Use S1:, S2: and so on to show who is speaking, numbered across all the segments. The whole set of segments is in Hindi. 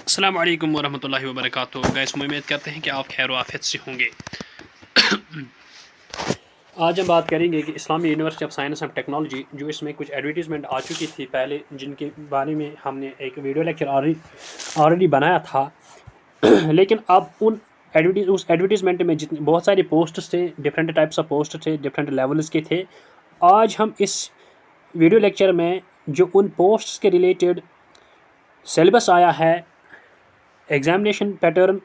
S1: अस्सलाम वालेकुम वरहमतुल्लाहि वबरकातुहू। गाइस, उम्मीद करते हैं कि आप खैर आफियत से होंगे। आज हम बात करेंगे कि Islamic university of science and technology, जो इसमें कुछ एडवर्टीज़मेंट आ चुकी थी पहले, जिनके बारे में हमने एक वीडियो लेक्चर ऑलरेडी बनाया था। लेकिन अब उस एडवर्टीज़मेंट में जितने बहुत सारे पोस्ट्स थे, डिफरेंट टाइप्स ऑफ पोस्ट थे, डिफरेंट लेवल्स के थे। आज हम इस वीडियो लेक्चर में जो उन पोस्ट्स के रिलेटेड सिलेबस आया है, एग्जामिनेशन पैटर्न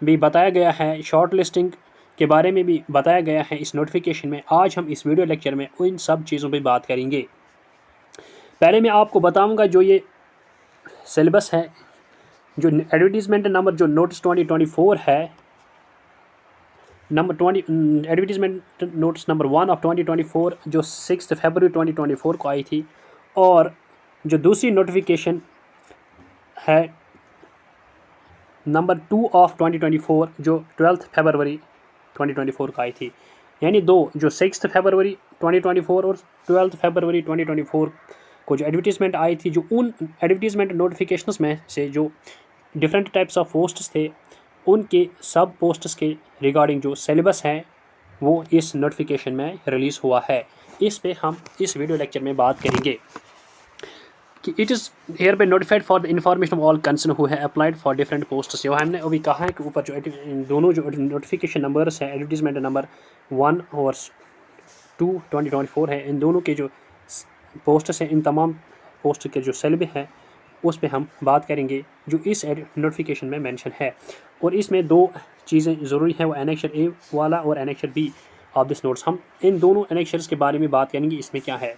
S1: भी बताया गया है, शॉर्ट लिस्टिंग के बारे में भी बताया गया है इस नोटिफिकेशन में। आज हम इस वीडियो लेक्चर में उन सब चीज़ों पे बात करेंगे। पहले मैं आपको बताऊंगा जो ये सिलेबस है, जो एडवर्टीज़मेंट नंबर जो नोटिस 2024 है, number 20 advertisement notice number 1 of 2024 जो 6 फरवरी 2024 को आई थी, और जो दूसरी नोटिफिकेशन है नंबर 2 ऑफ 2024 जो 12 फरवरी 2024 को आई थी। यानी दो, जो 6 फरवरी 2024 और 12 फरवरी 2024 को जो एडवर्टीज़मेंट आई थी, जो उन एडवर्टीज़मेंट नोटिफिकेशंस में से जो डिफरेंट टाइप्स ऑफ पोस्ट्स थे, उनके सब पोस्ट्स के रिगार्डिंग जो सिलेबस है वो इस नोटिफिकेशन में रिलीज़ हुआ है। इस पे हम इस वीडियो लेक्चर में बात करेंगे कि it is hereby notified for the information of all concern who है अप्लाइड फॉर डिफरेंट पोस्ट्स। जो हमने अभी कहा है कि ऊपर जो दोनों जो नोटिफिकेशन नंबर्स हैं, एडवर्टीज़मेंट नंबर 1 और 2 2024 है, इन दोनों के जो पोस्ट्स हैं, इन तमाम पोस्ट के जो सिलेबस हैं उस पर हम बात करेंगे जो इस नोटिफिकेशन में मेंशन है। और इसमें दो चीज़ें ज़रूरी हैं, वो एनेक्शर ए वाला और annexure B of this notes. हम इन दोनों एनेक्शर्स के बारे में बात करेंगे, इसमें क्या है।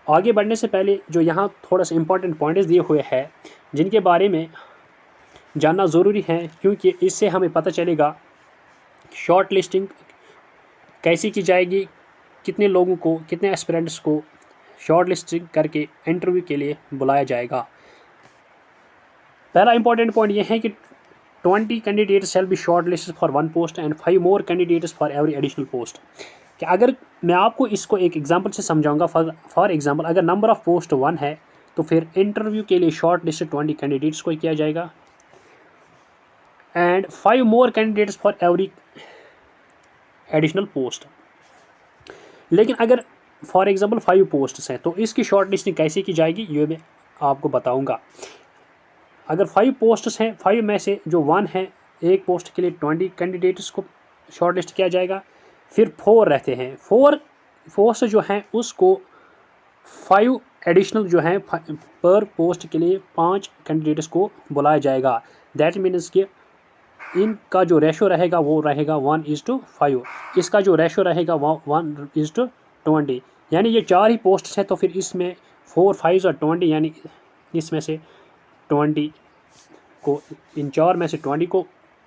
S1: आगे बढ़ने से पहले जो यहाँ थोड़ा सा इंपॉर्टेंट पॉइंट्स दिए हुए हैं जिनके बारे में जानना ज़रूरी है, क्योंकि इससे हमें पता चलेगा शॉर्ट लिस्टिंग कैसी की जाएगी, कितने लोगों को, कितने एस्पिरेंट्स को शॉर्ट लिस्टिंग करके इंटरव्यू के लिए बुलाया जाएगा। पहला इंपॉर्टेंट पॉइंट यह है कि 20 candidates shall be short listed for 1 post and 5 more candidates for every additional post. कि अगर मैं आपको इसको एक एग्जांपल से समझाऊंगा, फॉर एग्जांपल अगर नंबर ऑफ़ पोस्ट 1 है तो फिर इंटरव्यू के लिए शॉर्ट लिस्टेड 20 कैंडिडेट्स को किया जाएगा and 5 more candidates for every additional post. लेकिन अगर फॉर एग्जांपल 5 पोस्ट्स हैं तो इसकी शॉर्ट लिस्टिंग कैसे की जाएगी ये मैं आपको बताऊँगा। अगर 5 पोस्ट्स हैं, 5 में से जो 1 है, एक पोस्ट के लिए 20 कैंडिडेट्स को शॉर्ट लिस्ट किया जाएगा। फिर 4 रहते हैं, 4 पोस्ट जो हैं उसको 5 एडिशनल जो हैं पर पोस्ट के लिए 5 कैंडिडेट्स को बुलाया जाएगा। दैट मीन्स कि इनका जो रेशो रहेगा वो रहेगा 1:5। इसका जो रेशो रहेगा 1:20। यानी ये 4 ही पोस्ट हैं, तो फिर इसमें 4 5 और 20, यानी इसमें से 20 को, इन 4 में से 20 को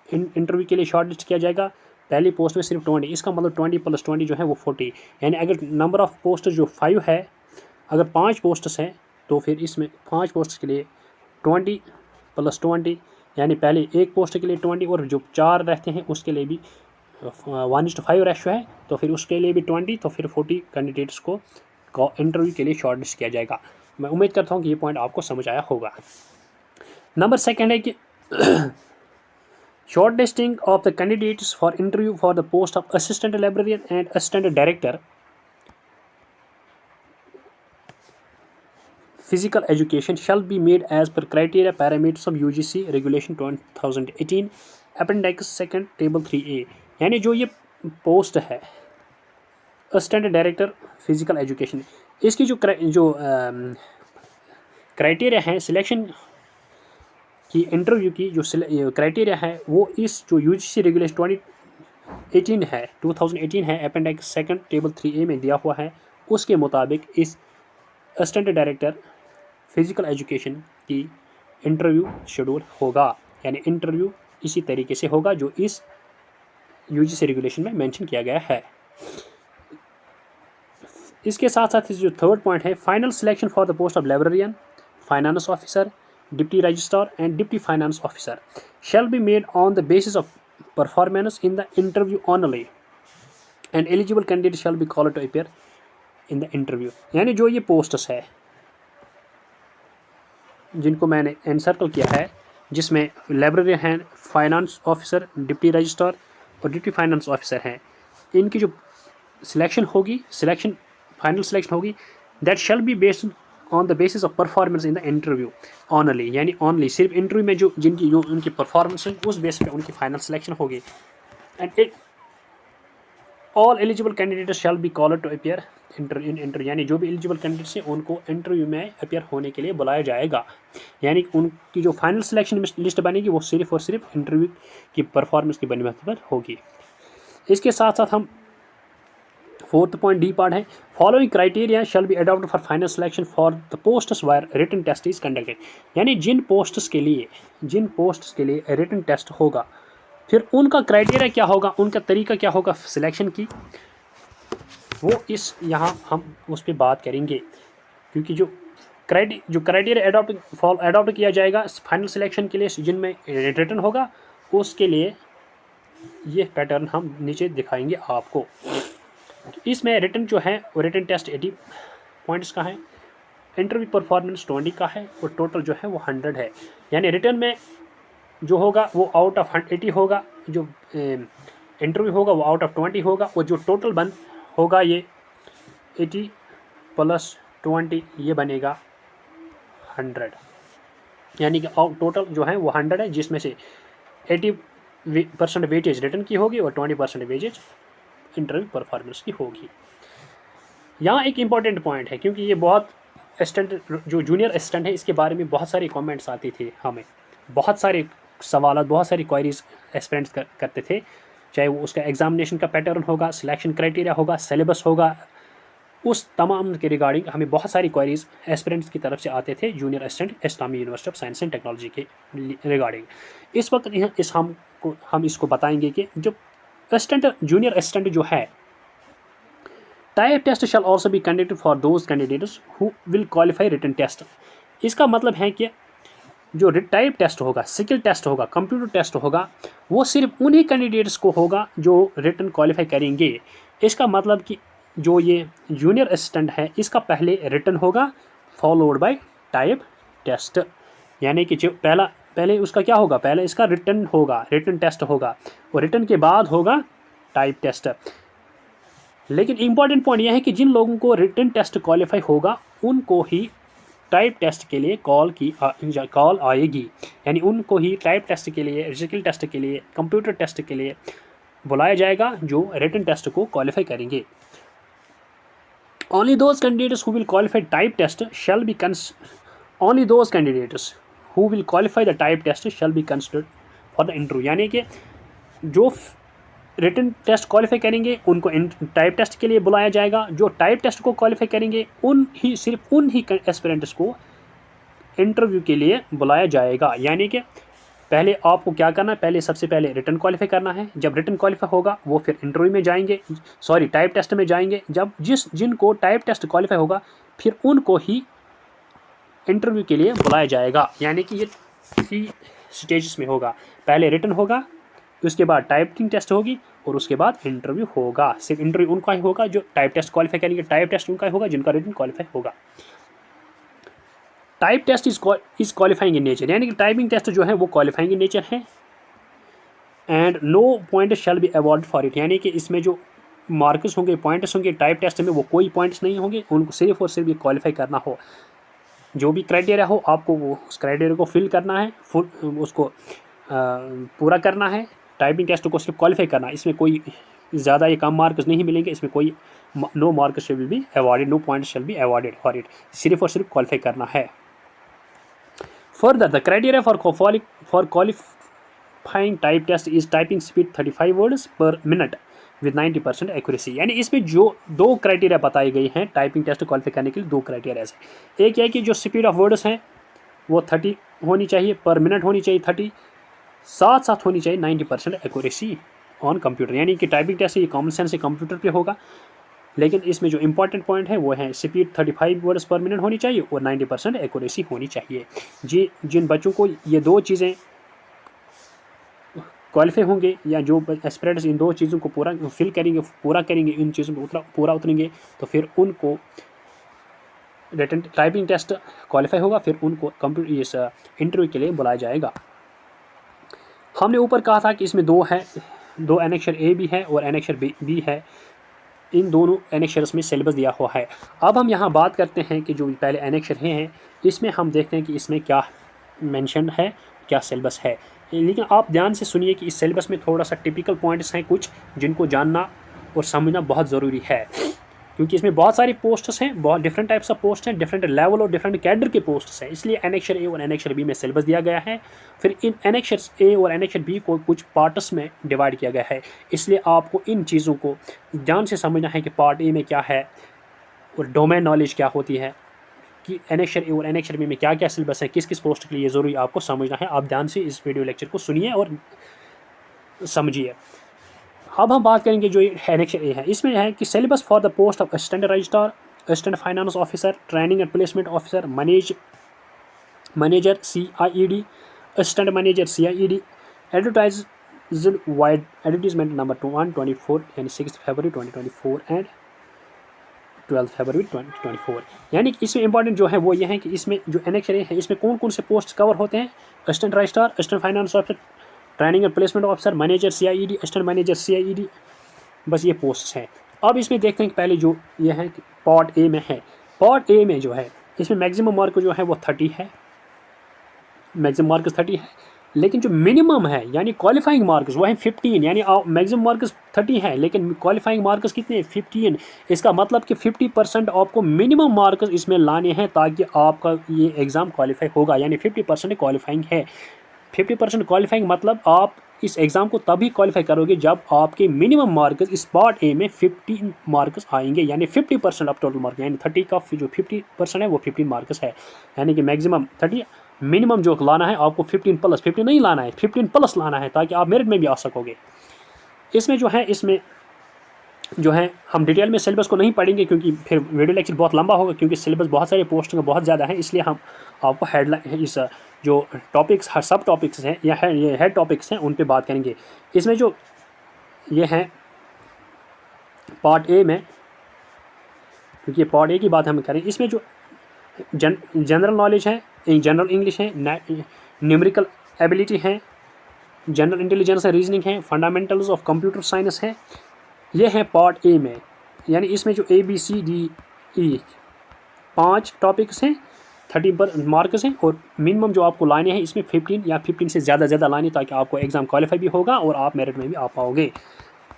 S1: इंटरव्यू के लिए शॉर्ट लिस्ट किया जाएगा। पहली पोस्ट में सिर्फ 20, इसका मतलब 20 + 20 जो है वो 40। यानी अगर नंबर ऑफ़ पोस्ट जो 5 है, अगर 5 पोस्ट्स हैं तो फिर इसमें 5 पोस्ट के लिए 20 + 20, यानी पहले एक पोस्ट के लिए 20, और जो 4 रहते हैं उसके लिए भी 1:5 रेशो है, तो फिर उसके लिए भी 20, तो फिर 40 कैंडिडेट्स को इंटरव्यू के लिए शॉर्ट लिस्ट किया जाएगा। मैं उम्मीद करता हूँ कि ये पॉइंट आपको समझ आया होगा। नंबर सेकंड है कि short listing of the candidates for interview for the post of assistant librarian and assistant director physical education shall be made as per criteria parameters of UGC regulation 2018 appendix 2 table 3A। यानी जो ये पोस्ट है असिस्टेंट डायरेक्टर फिजिकल एजुकेशन, इसकी जो क्राइटेरिया है सिलेक्शन की, इंटरव्यू की जो क्राइटेरिया है वो इस जो UGC रेगुलेशन 2018 है अपेंडिक्स 2 टेबल 3A में दिया हुआ है। उसके मुताबिक इस असिस्टेंट डायरेक्टर फिजिकल एजुकेशन की इंटरव्यू शेड्यूल होगा। यानी इंटरव्यू इसी तरीके से होगा जो इस UGC रेगुलेशन में मेंशन किया गया है। इसके साथ साथ जो थर्ड पॉइंट है, final selection for the post of librarian, finance officer, deputy registrar and deputy finance officer shall be made on the basis of performance in the interview only and eligible candidate shall be called to appear in the interview. यानी जो ये पोस्ट्स है जिनको मैंने एनसर्कल किया है, जिसमें लाइब्रेरियन हैं, फाइनेंस ऑफिसर, डिप्टी रजिस्ट्रार और डिप्टी फाइनेंस ऑफिसर हैं। इनकी जो सिलेक्शन होगी, फाइनल सिलेक्शन होगी, that shall be based on the basis of performance in the interview only, यानी ऑनली सिर्फ इंटरव्यू में जो उनकी परफॉर्मेंस है उस बेस पे उनकी फाइनल सिलेक्शन होगी। And it all eligible candidate shall be called to appear interview, यानी जो भी एलिजिबल कैंडिडेट्स हैं उनको इंटरव्यू में अपीयर होने के लिए बुलाया जाएगा। यानी उनकी जो फाइनल सिलेक्शन लिस्ट बनेगी वो सिर्फ और सिर्फ इंटरव्यू की परफॉर्मेंस की बुनियाद पर होगी। इसके साथ साथ हम फोर्थ पॉइंट डी पार्ट है, following criteria shall be adopted for final selection for the posts where written test is conducted, यानी जिन पोस्ट्स के लिए रिटन टेस्ट होगा, फिर उनका क्राइटेरिया क्या होगा, उनका तरीका क्या होगा सिलेक्शन की, वो यहाँ हम उस पर बात करेंगे। क्योंकि जो क्राइटेरिया अडॉप्ट किया जाएगा फाइनल सिलेक्शन के लिए जिनमें रिटन होगा, उसके लिए ये पैटर्न हम नीचे दिखाएंगे आपको। इसमें रिटन जो है वो रिटन टेस्ट 80 पॉइंट्स का है, इंटरव्यू परफॉर्मेंस 20 का है और टोटल जो है वो 100 है। यानी रिटन में जो होगा वो आउट ऑफ 80 होगा, जो इंटरव्यू होगा वो आउट ऑफ 20 होगा, और जो टोटल बन होगा ये 80 + 20 ये बनेगा 100, यानी कि टोटल जो है वो 100 है, जिसमें से 80% वेटेज रिटन की होगी और 20% वेटेज इंटरव्यू परफॉर्मेंस की होगी। यहाँ एक इम्पॉर्टेंट पॉइंट है, क्योंकि ये बहुत असिस्टेंट जो जूनियर असिस्टेंट है इसके बारे में बहुत सारे कमेंट्स आते थे, हमें बहुत सारे सवाल, बहुत सारी क्वारीज एस्पिरेंट्स करते थे, चाहे वो उसका एग्जामिनेशन का पैटर्न होगा, सिलेक्शन क्राइटेरिया होगा, सिलेबस होगा, उस तमाम के रिगार्डिंग हमें बहुत सारी क्वारीज एस्पिरेंट्स की तरफ से आते थे junior assistant Islami university of science and technology के रिगार्डिंग। इस वक्त हम इसको बताएंगे कि जो असिस्टेंट जूनियर असिस्टेंट जो है, type test shall also be conducted for those candidates who will qualify written test. इसका मतलब है कि जो टाइप टेस्ट होगा, स्किल टेस्ट होगा, कंप्यूटर टेस्ट होगा, वो सिर्फ उन्हीं कैंडिडेट्स को होगा जो रिटन क्वालिफाई करेंगे। इसका मतलब कि जो ये जूनियर असिस्टेंट है इसका पहले रिटन होगा फॉलोड बाय टाइप टेस्ट, यानी कि जो पहले उसका क्या होगा, पहले इसका रिटन टेस्ट होगा और रिटन के बाद होगा टाइप टेस्ट। लेकिन इम्पॉर्टेंट पॉइंट यह है कि जिन लोगों को रिटन टेस्ट क्वालिफाई होगा उनको ही टाइप टेस्ट के लिए कॉल आएगी, यानी उनको ही टाइप टेस्ट के लिए, स्किल टेस्ट के लिए, कंप्यूटर टेस्ट के लिए बुलाया जाएगा जो रिटन टेस्ट को क्वालिफाई करेंगे। Only those candidates who will qualify type test shall be only those candidates who will qualify the type test shall be considered for the interview, यानी कि जो रिटन टेस्ट क्वालिफाई करेंगे उनको टाइप टेस्ट के लिए बुलाया जाएगा, जो टाइप टेस्ट को क्वालिफाई करेंगे सिर्फ उन ही एस्पिरेंट्स को इंटरव्यू के लिए बुलाया जाएगा। यानी कि पहले आपको क्या करना है, सबसे पहले रिटन क्वालिफाई करना है, जब रिटन क्वालिफाई होगा वो फिर इंटरव्यू में जाएंगे, टाइप टेस्ट में जाएंगे, जब जिनको टाइप टेस्ट क्वालिफाई होगा फिर उनको ही इंटरव्यू के लिए बुलाया जाएगा। यानी कि ये 3 स्टेजेस में होगा, पहले रिटन होगा, उसके बाद टाइपिंग टेस्ट होगी और उसके बाद इंटरव्यू होगा। सिर्फ इंटरव्यू उनका ही होगा जो टाइप टेस्ट क्वालिफाई करेंगे, टाइप टेस्ट उनका ही होगा जिनका रिटन क्वालिफाई होगा। Type test is qualifying in nature, यानी कि टाइपिंग टेस्ट जो है वो क्वालिफाइंग इन नेचर है, and no point shall be award for it, यानी कि इसमें जो मार्क्स होंगे, पॉइंट्स होंगे टाइप टेस्ट में, वो कोई पॉइंट्स नहीं होंगे, उनको सिर्फ और सिर्फ ये क्वालिफाई करना हो, जो भी क्राइटेरिया हो आपको वो उस क्राइटेरिया को फिल करना है, उसको पूरा करना है, टाइपिंग टेस्ट को सिर्फ क्वालिफाई करना है, इसमें कोई ज़्यादा या कम मार्क्स नहीं मिलेंगे, इसमें कोई no marks shall be awarded, no points shall be awarded for it, सिर्फ और सिर्फ क्वालिफाई करना है। Further, the criteria for qualifying type test is typing speed 35 words per minute with 90% accuracy, यानी इसमें जो 2 क्राइटेरिया बताई गई हैं टाइपिंग टेस्ट क्वालिफाई करने के लिए, 2 क्राइटेरिया है। एक है कि जो स्पीड ऑफ वर्ड्स हैं वो 30 होनी चाहिए, पर मिनट होनी चाहिए 30, साथ होनी चाहिए 90% एक्यूरेसी ऑन कंप्यूटर, यानी कि टाइपिंग टेस्ट ये कॉमन सेंस से कंप्यूटर पे होगा, लेकिन इसमें जो इंपॉर्टेंट पॉइंट है वो है स्पीड 35 वर्ड्स पर मिनट होनी चाहिए और 90% एक्यूरेसी होनी चाहिए। जिन बच्चों को ये 2 चीज़ें क्वालिफाई होंगे, या जो एस्पिरेंट्स इन 2 चीज़ों को पूरा करेंगे, इन चीज़ों को पूरा उतरेंगे, तो फिर उनको रिटन टाइपिंग टेस्ट क्वालिफाई होगा, फिर उनको कंप्यूटर इस इंटरव्यू के लिए बुलाया जाएगा। हमने ऊपर कहा था कि इसमें दो एनेक्शर ए भी है और एनेक्शर बी है। इन दोनों एनेक्शर्स में सिलेबस दिया हुआ है। अब हम यहाँ बात करते हैं कि जो पहले एनेक्शर हैं इसमें हम देखते हैं कि इसमें क्या मेंशन है, क्या सिलेबस है। लेकिन आप ध्यान से सुनिए कि इस सिलेबस में थोड़ा सा टिपिकल पॉइंट्स हैं कुछ जिनको जानना और समझना बहुत ज़रूरी है, क्योंकि इसमें बहुत सारी पोस्ट्स हैं, बहुत डिफरेंट टाइप्स ऑफ पोस्ट हैं, डिफरेंट लेवल और डिफरेंट कैडर के पोस्ट्स हैं। इसलिए एनेक्शर ए और एनेक्शर बी में सिलेबस दिया गया है। फिर इन एनेक्शर ए और एनेक्शर बी को कुछ पार्ट्स में डिवाइड किया गया है। इसलिए आपको इन चीज़ों को ध्यान से समझना है कि पार्ट ए में क्या है और डोमेन नॉलेज क्या होती है, कि एनेक्शर ए और एनेक्शर बी में क्या क्या सिलेबस है, किस किस पोस्ट के लिए ज़रूरी आपको समझना है। आप ध्यान से इस वीडियो लेक्चर को सुनिए और समझिए। अब हम बात करेंगे जो एनेक्शर ए है, इसमें है कि syllabus for the post of assistant registrar, assistant finance officer, training and placement officer, manager CIED, assistant manager CIED, advertised wide advertisement number 124 यानी 6 फरवरी 2024 एंड 12 फरवरी 2024। यानी कि इसमें इंपॉर्टेंट जो है वो ये है कि इसमें जो एनेक्शर ए है इसमें कौन कौन से पोस्ट कवर होते हैं। Assistant registrar, assistant finance officer, training and placement officer, manager CIED, assistant manager CIED, बस ये पोस्ट हैं। अब इसमें देखते हैं कि पहले जो ये है कि पार्ट ए में है। पार्ट ए में जो है इसमें मैक्सिमम मार्क जो है वो 30 है, मैक्सिमम मार्क्स 30 है, लेकिन जो मिनिमम है यानी क्वालिफाइंग मार्क्स वो है 15। यानी मैक्सिमम मार्क्स 30 है लेकिन क्वालिफाइंग मार्क्स कितने 15। इसका मतलब कि 50% आपको मिनिमम मार्क्स इसमें लाने हैं ताकि आपका ये एग्ज़ाम क्वालिफाई होगा। यानी 50% क्वालिफाइंग है। 50% क्वालिफाइंग मतलब आप इस एग्ज़ाम को तभी क्वालिफाई करोगे जब आपके मिनिमम मार्क्स इस पार्ट ए में 15 मार्क्स आएंगे। यानी 50% ऑफ टोटल मार्क, यानी 30 का जो 50% है वो 15 मार्क्स है। यानी कि मैक्सिमम 30, मिनिमम जो लाना है आपको 15 नहीं लाना है, 15+ लाना है ताकि आप मेरिट में भी आ सकोगे। इसमें जो है हम डिटेल में सिलेबस को नहीं पढ़ेंगे क्योंकि फिर वीडियो लेक्चर बहुत लंबा होगा, क्योंकि सिलेबस बहुत सारे पोस्टिंग बहुत ज़्यादा है। इसलिए हम आपको हेडलाइन इस जो टॉपिक्स सब टॉपिक्स हैं या ये हेड टॉपिक्स हैं उन पे बात करेंगे। इसमें जो ये है पार्ट ए में, क्योंकि पार्ट ए की बात हम करें, इसमें जो जनरल नॉलेज है, जनरल इंग्लिश है, न्यूमेरिकल एबिलिटी है, जनरल इंटेलिजेंस है, रीजनिंग है, फंडामेंटल्स ऑफ कंप्यूटर साइंस है, ये है पार्ट ए में। यानी इसमें जो ABCDE 5 टॉपिक्स हैं, 30 पर मार्क्स हैं और मिनिमम जो आपको लाने हैं इसमें 15 या 15 से ज़्यादा लाने ताकि आपको एग्ज़ाम क्वालिफाई भी होगा और आप मेरिट में भी आ पाओगे।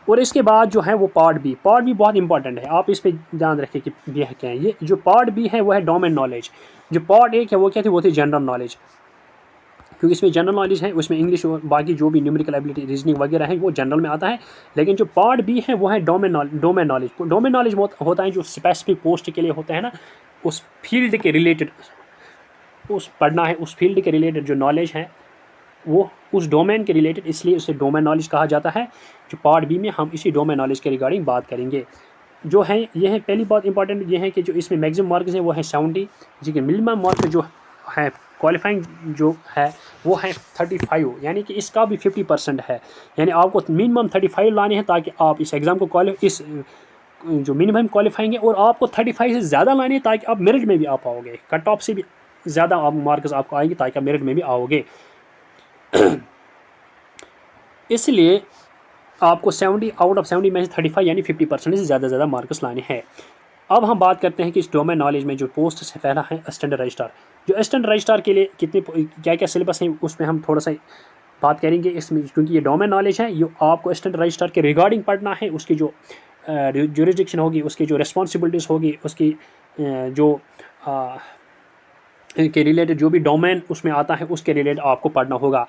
S1: और इसके बाद जो है वो पार्ट बी बहुत इंपॉर्टेंट है, आप इस पर ध्यान रखें कि ये है क्या है। ये जो पार्ट बी है वो है डोमेन नॉलेज। जो पार्ट ए है वो क्या थी, वो थी जनरल नॉलेज, क्योंकि इसमें जनरल नॉलेज है, उसमें इंग्लिश और बाकी जो भी न्यूमेरिकल एबिलिटी, रीजनिंग वगैरह है वो जनरल में आता है। लेकिन जो पार्ट बी है वो है डोमेन नॉलेज। डोमेन नॉलेज होता है जो स्पेसिफिक पोस्ट के लिए होता है ना, उस फील्ड के रिलेटेड पढ़ना है, उस फील्ड के रिलेटेड जो नॉलेज है वो उस डोमेन के रिलेटेड, इसलिए उसे डोमेन नॉलेज कहा जाता है। जो पार्ट बी में हम इसी डोमेन नॉलेज के रिगार्डिंग बात करेंगे। जो है ये है पहली बात इंपॉर्टेंट ये है कि जो इसमें मैक्सिमम मार्क्स हैं वो है 70, जी के मिनिमम मार्क्स जो है क्वालिफाइंग जो है वो है 35। यानी कि इसका भी 50% है। यानी आपको मिनिमम 35 लाने हैं ताकि आप इस एग्ज़ाम को इस जो मिनिमम क्वालिफाइंग है, और आपको 35 से ज़्यादा लाने हैं ताकि आप मेरिट में भी आ पाओगे। कट ऑफ से भी ज़्यादा आप मार्क्स आपको आएंगे ताकि आप मेरिट में भी आओगे। इसलिए आपको 70 आउट ऑफ 70 में से 35 यानी 50% से ज़्यादा मार्क्स लाने हैं। अब हम बात करते हैं कि इस डोमेन नॉलेज में जो पोस्ट से पहला है असिस्टेंट रजिस्ट्रार। जो असिस्टेंट रजिस्ट्रार के लिए क्या क्या सिलेबस है उसमें हम थोड़ा सा बात करेंगे इसमें, क्योंकि ये डोमेन नॉलेज है। ये आपको असिस्टेंट रजिस्ट्रार के रिगार्डिंग पढ़ना है, उसकी जो जुरिडिक्शन होगी, उसकी जो रिस्पॉन्सिबिलिटीज़ होगी, उसकी जो के रिलेटेड जो भी डोमेन उसमें आता है उसके रिलेटेड आपको पढ़ना होगा।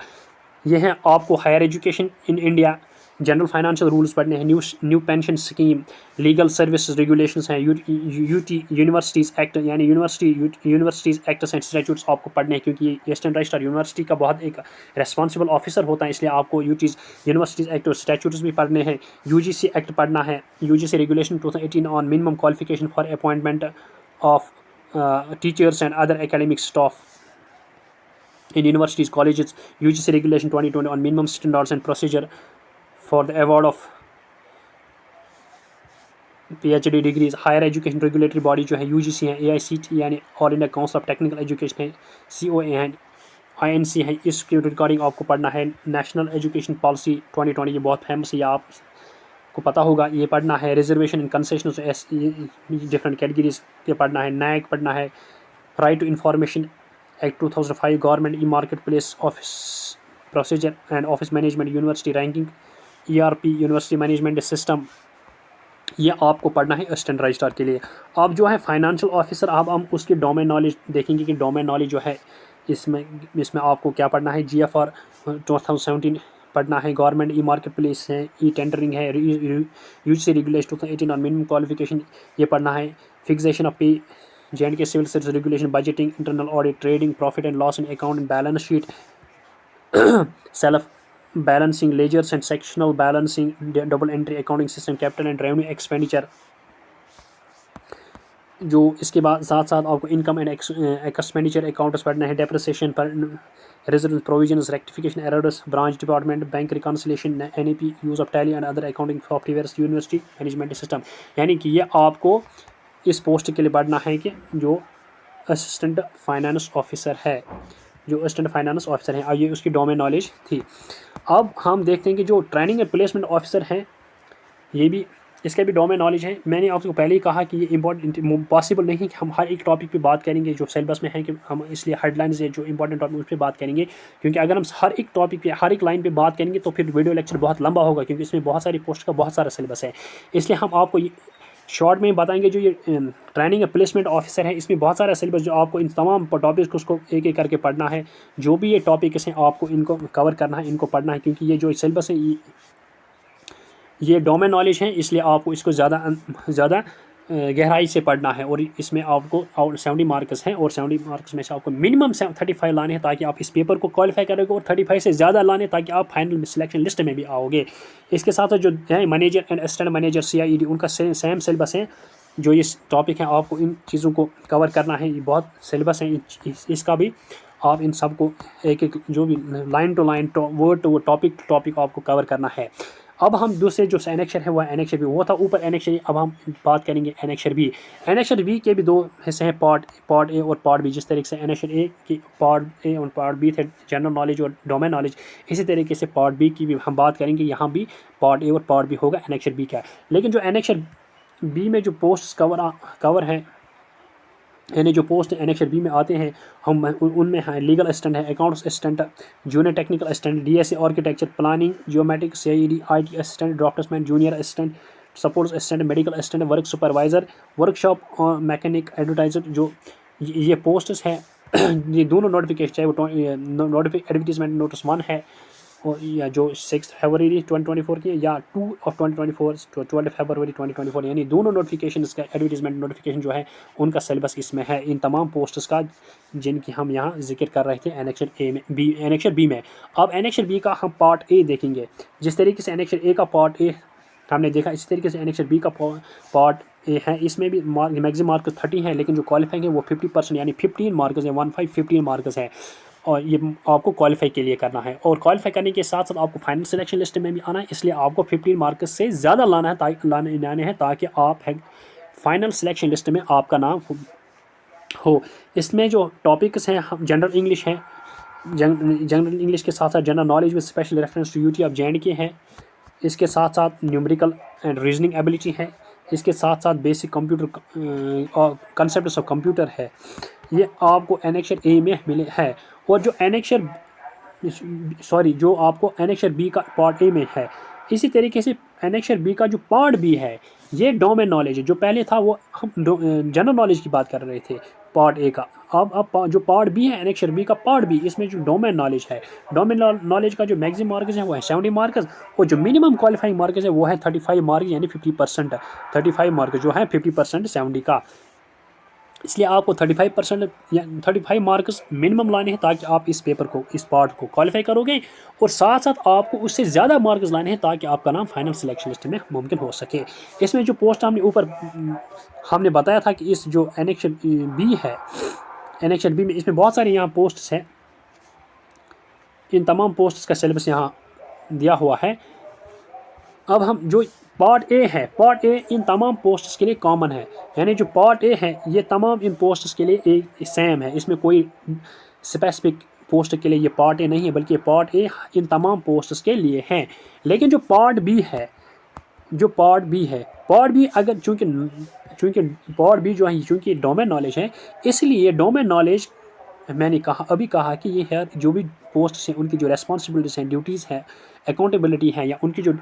S1: यह है आपको higher education in India, general financial rules पढ़ने हैं, new pension scheme, legal services regulations हैं, यूनिवर्सिटीज़ एक्ट यानी यूनिवर्सिटीज़ एक्ट्स एंड स्टैट्यूट्स आपको पढ़ने हैं, क्योंकि ये असिस्टेंट रजिस्ट्रार यूनिवर्सिटी का बहुत एक रेस्पॉन्सिबल ऑफिसर होता है। इसलिए आपको यूनिवर्सिटीज़ एक्ट और स्टैट्यूट्स भी पढ़ने हैं। UGC एक्ट पढ़ना है, UGC regulation 2018 on minimum qualification for appointment of teachers and other academic staff in universities, colleges, UGC regulation 2020 on minimum standards and procedure for the award of PhD degrees. Higher education regulatory body जो है UGC है, AICTE यानी all India council of technical education है, COA है, INC है, इसकी रिकॉर्डिंग आपको पढ़ना है। नेशनल एजुकेशन पॉलिसी 2020 ये बहुत फेमस है, या आपको पता होगा, ये पढ़ना है। Reservation in concessional different categories के पढ़ना है। नैक पढ़ना है। Right to information act 2005, government e market place office procedure and office management, university ranking, ERP university management system, ये आपको पढ़ना है असिस्टेंट रजिस्ट्रार के लिए। अब जो है फाइनेंशियल ऑफिसर, अब हम उसकी डोमेन नॉलेज देखेंगे कि डोमेन नॉलेज जो है इसमें आपको क्या पढ़ना है। GFR 2017 पढ़ना है। गवर्नमेंट ई मार्केट प्लेस है, टेंडरिंग है, UGC रेगुलेशन 2018 और मिनिमम क्वालिफिकेशन ये पढ़ना है। Fixation of pay, J&K civil service regulation, budgeting, internal audit, trading, profit and loss and account and balance sheet, self balancing ledgers and sectional balancing, double entry accounting system, capital and revenue expenditure. जो इसके बाद साथ साथ आपको इनकम एंड एक्सपेंडिचर अकाउंट्स पढ़ना है। डेप्रिसिएशन पर, reserve provisions, rectification errors, branch department, bank reconciliation, NAP, use of tally and other accounting software, university management system. यानी कि ये आपको इस पोस्ट के लिए पढ़ना है कि जो असिस्टेंट फाइनेंस ऑफिसर है, जो असिस्टेंट फाइनेंस ऑफिसर है, ये उसकी डोमेन नॉलेज थी। अब हम देखते हैं कि जो ट्रेनिंग एंड प्लेसमेंट ऑफिसर हैं, ये भी इसके भी डोमेन नॉलेज है। मैंने आपको पहले ही कहा कि ये इंपॉर्टेंट पॉसिबल नहीं कि हम हर एक टॉपिक पे बात करेंगे जो सिलेबस में है, कि हम इसलिए हेडलाइंस है जो इंपॉर्टेंट टॉपिक उस पर बात करेंगे, क्योंकि अगर हम हर एक टॉपिक पे हर एक लाइन पे बात करेंगे तो फिर वीडियो लेक्चर बहुत लंबा होगा, क्योंकि इसमें बहुत सारी पोस्ट का बहुत सारा सिलेबस है। इसलिए हम आपको शॉर्ट में बताएंगे। जो ये ट्रेनिंग एंड प्लेसमेंट ऑफिसर है, इसमें बहुत सारा सिलेबस जो आपको इन तमाम टॉपिक्स को उसको एक एक करके पढ़ना है। जो भी ये टॉपिक्स हैं आपको इनको कवर करना है, इनको पढ़ना है, क्योंकि ये जो सिलेबस है ये डोमेन नॉलेज है, इसलिए आपको इसको ज़्यादा गहराई से पढ़ना है। और इसमें आपको 70 मार्क्स हैं, और 70 मार्क्स में से आपको मिनिमम 35 लाने हैं, ताकि आप इस पेपर को क्वालिफाई करोगे, और 35 से ज़्यादा लाने ताकि आप फाइनल सिलेक्शन लिस्ट में भी आओगे। इसके साथ जो है manager and assistant manager CIED, उनका सेम सिलेबस है। जो ये टॉपिक है आपको इन चीज़ों को कवर करना है, ये बहुत सिलेबस है इसका भी। आप इन सब को एक एक जो भी line to line, word to topic to topic आपको कवर करना है। अब हम दूसरे जो एनेक्शर है वह एनेक्शर बी, वो था ऊपर एनेक्शर। अब हम बात करेंगे एनेक्शर बी। एनेक्शर बी के भी दो हिस्से हैं, पार्ट ए और पार्ट बी। जिस तरीके से एनेक्शर ए की पार्ट ए और पार्ट बी थे जनरल नॉलेज और डोमेन नॉलेज, इसी तरीके से पार्ट बी की भी हम बात करेंगे। यहाँ भी पार्ट ए और पार्ट बी होगा एनेक्शर बी का। लेकिन जो एनेक्शर बी में जो पोस्ट कवर हैं, यानी जो पोस्ट एनेक्शर बी में आते हैं, हम उनमें हैं लीगल असिस्टेंट है, accounts assistant, junior technical assistant, DSA architecture, planning, geometric, CIED, IT assistant, draughtsman, junior assistant, support assistant, medical assistant, work supervisor, workshop mechanic, advertiser. जो ये पोस्ट्स हैं ये दोनों नोटिफिकेशन, चाहे वो एडवर्टीजमेंट नोटिस 1 है और या जो 6 फरवरी 2024 की, या 2 of 2024 तो 12 फरवरी 2024, यानी दोनों नोटिफिकेशन का एडवर्टीजमेंट नोटिफिकेशन जो है उनका सिलेबस इसमें है, इन तमाम पोस्ट्स का, जिनकी हम यहाँ जिक्र कर रहे थे एनेक्शर बी में। अब एनेक्शर बी का हम पार्ट ए देखेंगे। जिस तरीके से एनेक्शर ए का पार्ट ए हमने देखा, इसी तरीके से एनेक्शर बी का पार्ट ए है। इसमें भी मैक्सिमम मार्क्स 30 है, लेकिन जो क्वालिफाइंग है वो 50%, यानी 15 मार्क्स है, 15 मार्क्स है, और ये आपको क्वालिफाई के लिए करना है। और क्वालिफाई करने के साथ साथ आपको फाइनल सिलेक्शन लिस्ट में भी आना है, इसलिए आपको 15 मार्क्स से ज़्यादा लाना है, लाने हैं, ताकि आप फाइनल सिलेक्शन लिस्ट में आपका नाम हो। इसमें जो टॉपिक्स हैं, जनरल इंग्लिश है, जनरल इंग्लिश के साथ साथ general knowledge with special reference to UT of J&K है। इसके साथ साथ न्यूमेरिकल एंड रीजनिंग एबिलिटी है। इसके साथ साथ basic computer concept of computer है। ये आपको एनेक्शर ए में मिले है। और जो जो आपको एनेक्शर बी का पार्ट ए में है, इसी तरीके से एनेक्शर बी का जो पार्ट बी है, ये डोमेन नॉलेज है। जो पहले था वो हम जनरल नॉलेज की बात कर रहे थे पार्ट ए का। अब जो पार्ट बी है एनेक्शर बी का पार्ट बी, इसमें जो डोमेन नॉलेज है, डोमेन नॉलेज का जो मैक्सिमम मार्क्स है वो है 70 मार्क्स, और जो मिनिमम क्वालिफाइंग मार्क्स है वो है 35 मार्क्स, यानी 50%। 35 मार्क्स जो है 50% 70 का। इसलिए आपको 35% या 35 मार्क्स मिनिमम लाने हैं, ताकि आप इस पेपर को, इस पार्ट को क्वालिफाई करोगे, और साथ साथ आपको उससे ज़्यादा मार्क्स लाने हैं, ताकि आपका नाम फाइनल सिलेक्शन लिस्ट में मुमकिन हो सके। इसमें जो पोस्ट हमने ऊपर हमने बताया था कि इस जो एनेक्शर बी है, एनेक्शर बी में इसमें बहुत सारे यहाँ पोस्ट्स हैं। इन तमाम पोस्ट्स का सिलेबस यहाँ दिया हुआ है। अब हम जो पार्ट ए है, पार्ट ए इन तमाम पोस्ट्स के लिए कॉमन है, यानी जो पार्ट ए है ये तमाम इन पोस्ट्स के लिए एक सेम है। इसमें कोई स्पेसिफिक पोस्ट के लिए ये पार्ट ए नहीं है, बल्कि पार्ट ए इन तमाम पोस्ट्स के लिए हैं। लेकिन जो पार्ट बी है, पार्ट बी अगर चूँकि पार्ट बी जो है, चूँकि डोमेन नॉलेज है, इसलिए डोमेन नॉलेज मैंने अभी कहा कि ये है जो भी पोस्ट हैं उनकी जो रेस्पॉन्सिबिलिटीज़ हैं, ड्यूटीज़ हैं, अकाउंटेबिलिटी है, या उनकी जो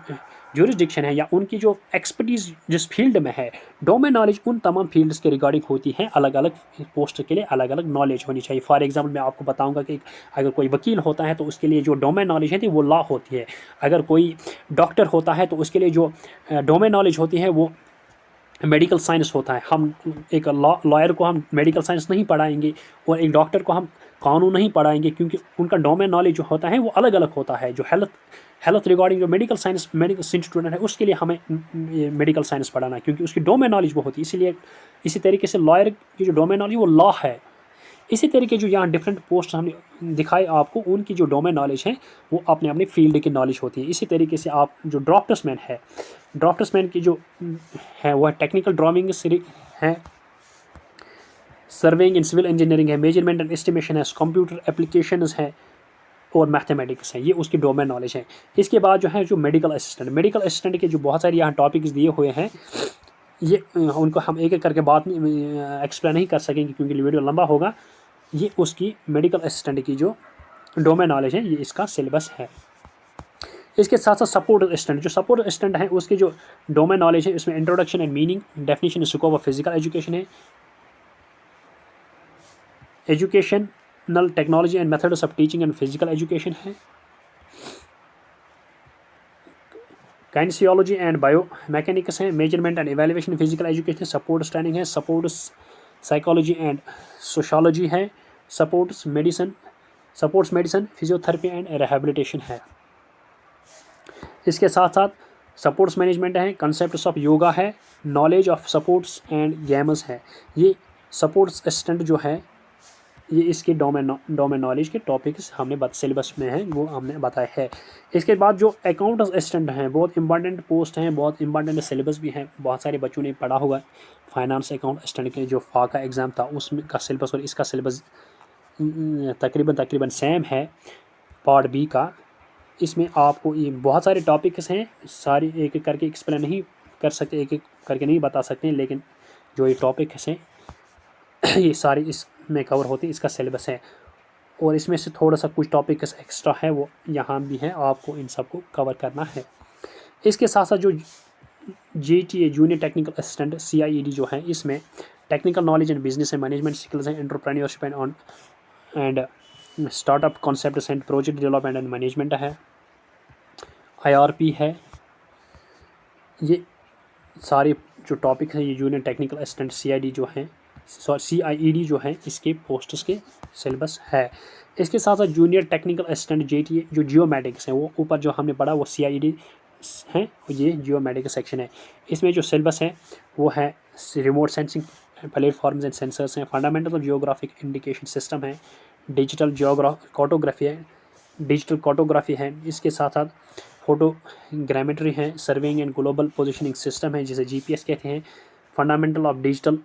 S1: ज्यूरिसडिक्शन है, या उनकी जो एक्सपर्टीज़ जिस फील्ड में है, डोमेन नॉलेज उन तमाम फील्ड्स के रिगार्डिंग होती है। अलग अलग पोस्ट के लिए अलग अलग नॉलेज होनी चाहिए। फॉर एग्जांपल मैं आपको बताऊंगा कि अगर कोई वकील होता है तो उसके लिए जो डोमेन नॉलेज है वो लॉ होती है। अगर कोई डॉक्टर होता है तो उसके लिए जो डोमेन नॉलेज होती है वो मेडिकल साइंस होता है। हम एक लॉयर को हम मेडिकल साइंस नहीं पढ़ाएंगे और एक डॉक्टर को हम कानून नहीं पढ़ाएंगे, क्योंकि उनका डोमेन नॉलेज जो होता है वो अलग अलग होता है। जो हेल्थ रिगार्डिंग जो मेडिकल स्टूडेंट है उसके लिए हमें मेडिकल साइंस पढ़ाना है, क्योंकि उसकी डोमेन नॉलेज वो होती है। इसलिए इसी तरीके से लॉयर की जो डोमेन नॉलेज वो लॉ है। इसी तरीके जो यहाँ डिफरेंट पोस्ट हमने दिखाए आपको, उनकी जो डोमेन नॉलेज है वो अपने अपने फील्ड की नॉलेज होती है। इसी तरीके से आप जो ड्राफ्ट्समैन है, ड्राफ्ट्समैन की जो है वो टेक्निकल ड्राइंग है, सर्वेइंग इन सिविल इंजीनियरिंग है, मेजरमेंट एंड एस्टिमेशन है, कंप्यूटर एप्लीकेशंस है और मैथमेटिक्स है। ये उसकी डोमेन नॉलेज है। इसके बाद जो है जो मेडिकल असिस्टेंट के जो बहुत सारे यहाँ टॉपिक्स दिए हुए हैं, ये उनको हम एक एक करके बात एक्सप्लेन नहीं कर सकेंगे क्योंकि वीडियो लंबा होगा। ये उसकी मेडिकल असिस्टेंट की जो डोमेन नॉलेज है, ये इसका सिलेबस है। इसके साथ साथ सपोर्ट असिस्टेंट, जो सपोर्ट असिस्टेंट है उसकी जो डोमेन नॉलेज है, इसमें introduction and meaning, definition, scope of physical education है, educational technology and methods of teaching and physical education है, काइनेसियोलॉजी एंड बायो मैकेनिक्स है, measurement and evaluation physical education, supports training है, सपोर्ट्स साइकोलॉजी एंड सोशोलॉजी है, supports medicine physiotherapy and rehabilitation है। इसके साथ साथ सपोर्ट्स मैनेजमेंट है, कंसेप्ट्स ऑफ योगा है, knowledge of supports and games है। ये सपोर्ट्स असिस्टेंट जो है ये इसके डोमेन नॉलेज के टॉपिक्स हमने सिलेबस में है वो हमने बताया है। इसके बाद जो अकाउंट असिस्टेंट हैं, बहुत इंपॉर्टेंट पोस्ट हैं, बहुत इंपॉर्टेंट सिलेबस भी हैं, बहुत सारे बच्चों ने पढ़ा होगा। फाइनेंस अकाउंट असिस्टेंट के जो फाका एग्ज़ाम था उसमें का सिलेबस और इसका सिलेबस तकरीबन सेम है पार्ट बी का। इसमें आपको ये बहुत सारे टॉपिक्स हैं, सारी एक एक करके एक्सप्लेन नहीं कर सकते, एक एक करके नहीं बता सकते, लेकिन जो ये टॉपिक्स हैं ये सारी इसमें कवर होती है, इसका सिलेबस है। और इसमें से थोड़ा सा कुछ टॉपिक्स एक्स्ट्रा है वो यहाँ भी है, आपको इन सबको कवर करना है। इसके साथ साथ जो JTA junior technical assistant CIED जो है, इसमें technical knowledge and business and management skills हैं, entrepreneurship and startup concept and project development and management है, IRP है। ये सारे जो टॉपिक हैं ये जूनियर टेक्निकल असिस्टेंट CID जो हैं CIED जो है इसके पोस्ट्स के सिलेबस है। इसके साथ साथ जूनियर टेक्निकल असिस्टेंट JTA जो जियोमेटिक्स हैं, वो ऊपर जो हमने पढ़ा वो CIED हैं, ये जियोमेटिक्स सेक्शन है। इसमें जो सिलेबस है वो है remote sensing platforms and sensors हैं, fundamental of geographic indication system है, डिजिटल कार्टोग्राफी है। इसके साथ साथ फोटोग्रामेट्री है, surveying and global positioning system है जिसे GPS कहते हैं, fundamental of digital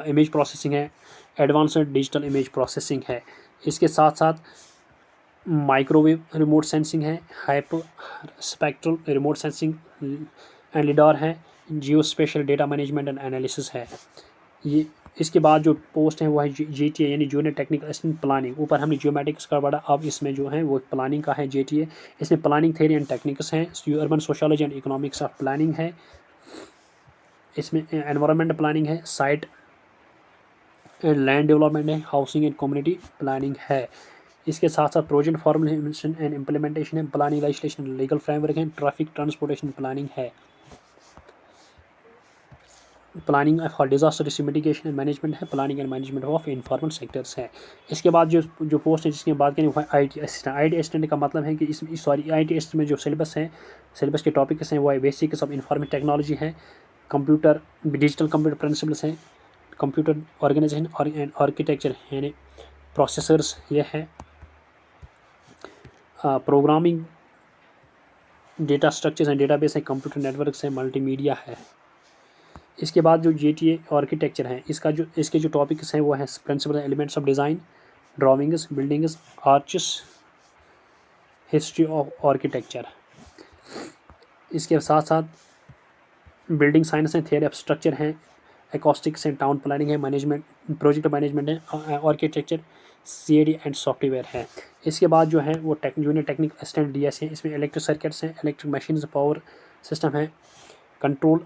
S1: image processing है, एडवांस्ड डिजिटल इमेज प्रोसेसिंग है। इसके साथ साथ माइक्रोवेव रिमोट सेंसिंग है, hyper spectral remote sensing and lidar है, geo special data management and analysis है। ये इसके बाद जो पोस्ट है वो है JTA यानी जूनियर टेक्निकल असिस्टेंट प्लानिंग। ऊपर हमने जियोमेटिक्स का पढ़ा, अब इसमें जो है वो प्लानिंग का है JTA। इसमें प्लानिंग थ्योरी एंड टेक्निक्स हैं, urban sociology and economics of planning है, इसमें एनवायरनमेंट प्लानिंग है, साइट एंड लैंड डेवलपमेंट है, हाउसिंग एंड कम्युनिटी प्लानिंग है। इसके साथ साथ प्रोजेक्ट फॉर्मुलेशन एंड इम्प्लीमेंटेशन है, प्लानिंग लेजिस्लेशन लीगल फ्रेमवर्क है, ट्रैफिक ट्रांसपोर्टेशन प्लानिंग है, planning for disaster risk mitigation and management है, planning and management of informal sectors है। इसके बाद जो पोस्ट है जिसकी बात करें वो है IT असिस्टेंट का मतलब है कि IT असिस्टेंट में जो सिलेबस है, सिलेबस के टॉपिक्स हैं वो है बेसिक्स ऑफ इन्फॉर्मेशन टेक्नोलॉजी है, कंप्यूटर डिजिटल कंप्यूटर प्रिंसिपल्स हैं, कंप्यूटर ऑर्गेनाइजेशन एंड आर्किटेक्चर यानी प्रोसेसर्स ये है, programming, data structures and database है, कंप्यूटर नेटवर्क्स है, मल्टीमीडिया है। इसके बाद जो GTA आर्किटेक्चर है, इसके जो टॉपिक्स हैं वो हैं principal elements of design, drawings, buildings, arches, history of architecture. इसके साथ साथ बिल्डिंग साइंस है, थियरी ऑफ स्ट्रक्चर है, एकॉस्टिक्स एंड टाउन प्लानिंग है, मैनेजमेंट, प्रोजेक्ट मैनेजमेंट है, आर्किटेक्चर, CAD एंड सॉफ्टवेयर है। इसके बाद जो है वो जूनियर टेक्निकल असिस्टेंट DS है, इसमें इलेक्ट्रिक सर्किट्स हैं, इलेक्ट्रिक मशीन्स, पावर सिस्टम है, कंट्रोल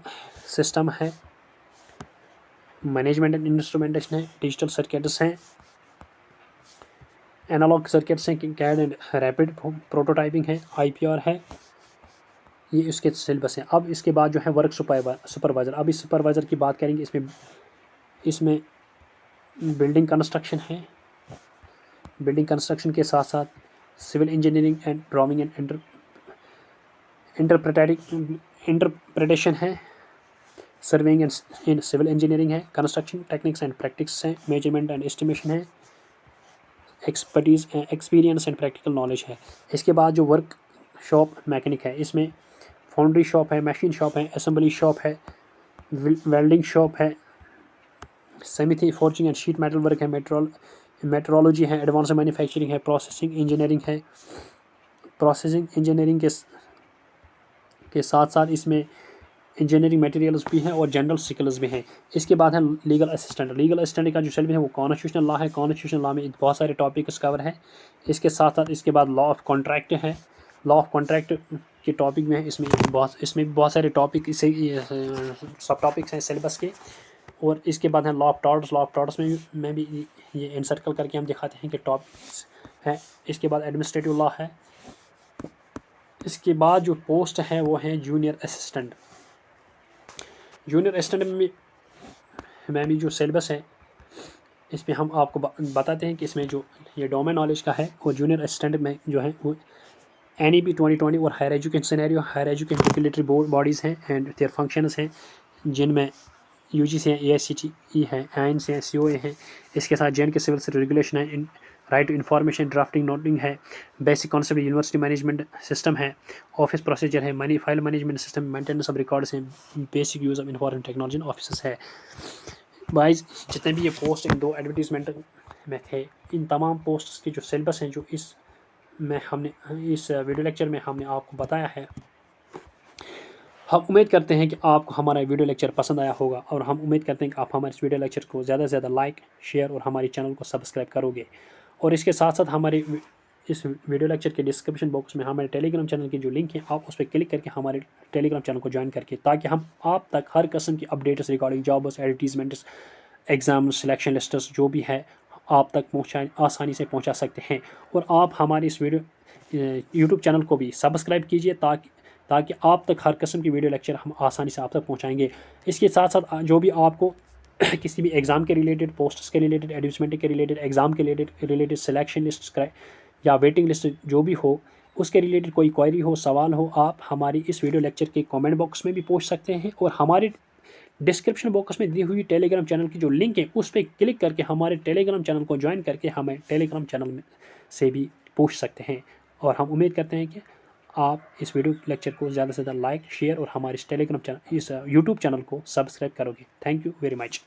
S1: सिस्टम है, मैनेजमेंट एंड इंस्ट्रूमेंटेशन है, डिजिटल सर्किट्स हैं, एनालॉग सर्किट्स हैं, CAD एंड रैपिड प्रोटोटाइपिंग है, IPR है। ये इसके सिलेबस है। अब इसके बाद जो है वर्क सुपरवाइज़र। अब इस सुपरवाइज़र की बात करेंगे। इसमें बिल्डिंग कंस्ट्रक्शन है, बिल्डिंग कंस्ट्रक्शन के साथ साथ civil engineering and drawing and interpretation है, surveying and in civil engineering है, कंस्ट्रक्शन टेक्निक्स एंड प्रैक्टिस है, मेजरमेंट एंड एस्टिमेशन है, एक्सपीरियंस एंड प्रैक्टिकल नॉलेज है। इसके बाद जो वर्क शॉप मैकेनिक है, इसमें फाउंड्री शॉप है, मशीन शॉप है, असेंबली शॉप है, वेल्डिंग शॉप है, semi forging and sheet metal work है, मेट्रोलॉजी है, एडवांस मैन्युफैक्चरिंग है, प्रोसेसिंग इंजीनियरिंग है। प्रोसेसिंग इंजीनियरिंग के साथ साथ इसमें इंजीनियरिंग मटेरियल्स भी हैं और जनरल स्किल्स भी हैं। इसके बाद है लीगल असिस्टेंट। लीगल असिस्टेंट का जो सिलेबस है वो कॉन्स्टिट्यूशनल लॉ है। कॉन्स्टिट्यूशनल लॉ में बहुत सारे टॉपिक्स कवर हैं। इसके साथ साथ इसके बाद लॉ ऑफ कॉन्ट्रैक्ट है। लॉ ऑफ कॉन्ट्रैक्ट के टॉपिक में है, इसमें भी बहुत सारे टॉपिक इसे सब टॉपिक्स हैं सिलेबस के। और इसके बाद है law of torts. Law of torts में भी ये इनसर्कल करके हम दिखाते हैं कि टॉपिक्स हैं। इसके बाद एडमिनिस्ट्रेटिव लॉ है। इसके बाद जो पोस्ट है वो है जूनियर असिस्टेंट। जूनियर असिस्टेंट में भी जो सिलेबस है इसमें हम आपको बताते हैं कि इसमें जो ये डोमेन नॉलेज का है वो जूनियर असिस्टेंट में जो है वो NEP 2020 और higher education scenario, higher education regulatory bodies हैं एंड देयर फंक्शंस हैं, जिनमें UGC है, AICTE है, AINS है, COA है। इसके साथ JNK सिविल रेगुलेशन है, right to information, drafting, noting है, basic concept university management system है, ऑफिस प्रोसीजर है, money file management system, maintenance of records हैं, basic use of information technology office है। वाइज जितने भी ये पोस्ट इन 2 एडवर्टीजमेंट में थे, इन तमाम पोस्ट्स के जो सिलेबस हैं जो इस वीडियो लेक्चर में हमने आपको बताया है। हम उम्मीद करते हैं कि आपको हमारा वीडियो लेक्चर पसंद आया होगा और हम उम्मीद करते हैं कि आप हमारे इस वीडियो लेक्चर को ज़्यादा से ज़्यादा लाइक, शेयर और हमारे चैनल को सब्सक्राइब करोगे। और इसके साथ साथ हमारे इस वीडियो लेक्चर के डिस्क्रिप्शन बॉक्स में हमारे टेलीग्राम चैनल की जो लिंक है, आप उस पर क्लिक करके हमारे टेलीग्राम चैनल को ज्वाइन करके, ताकि हम आप तक हर किस्म की updates regarding jobs, advertisements, exam, selection lists जो भी है आप तक आसानी से पहुँचा सकते हैं। और आप हमारे इस यूट्यूब चैनल को भी सब्सक्राइब कीजिए ताकि आप तक हर किस्म की वीडियो लेक्चर हम आसानी से आप तक पहुंचाएंगे। इसके साथ साथ जो भी आपको किसी भी एग्ज़ाम के रिलेटेड, पोस्ट्स के रिलेटेड, एडवर्टाइजमेंट के रिलेटेड, एग्ज़ाम के रिलेटेड सिलेक्शन लिस्ट या वेटिंग लिस्ट जो भी हो, उसके रिलेटेड कोई क्वेरी हो, सवाल हो, आप हमारी इस वीडियो लेक्चर के कमेंट बॉक्स में भी पूछ सकते हैं। और हमारे डिस्क्रिप्शन बॉक्स में दी हुई टेलीग्राम चैनल की जो लिंक है उस पर क्लिक करके हमारे टेलीग्राम चैनल को ज्वाइन करके हमें टेलीग्राम चैनल में से भी पूछ सकते हैं। और हम उम्मीद करते हैं कि आप इस वीडियो लेक्चर को ज़्यादा से ज़्यादा लाइक, शेयर और हमारे इस टेलीग्राम चैनल, इस यूट्यूब चैनल को सब्सक्राइब करोगे। Thank you very much.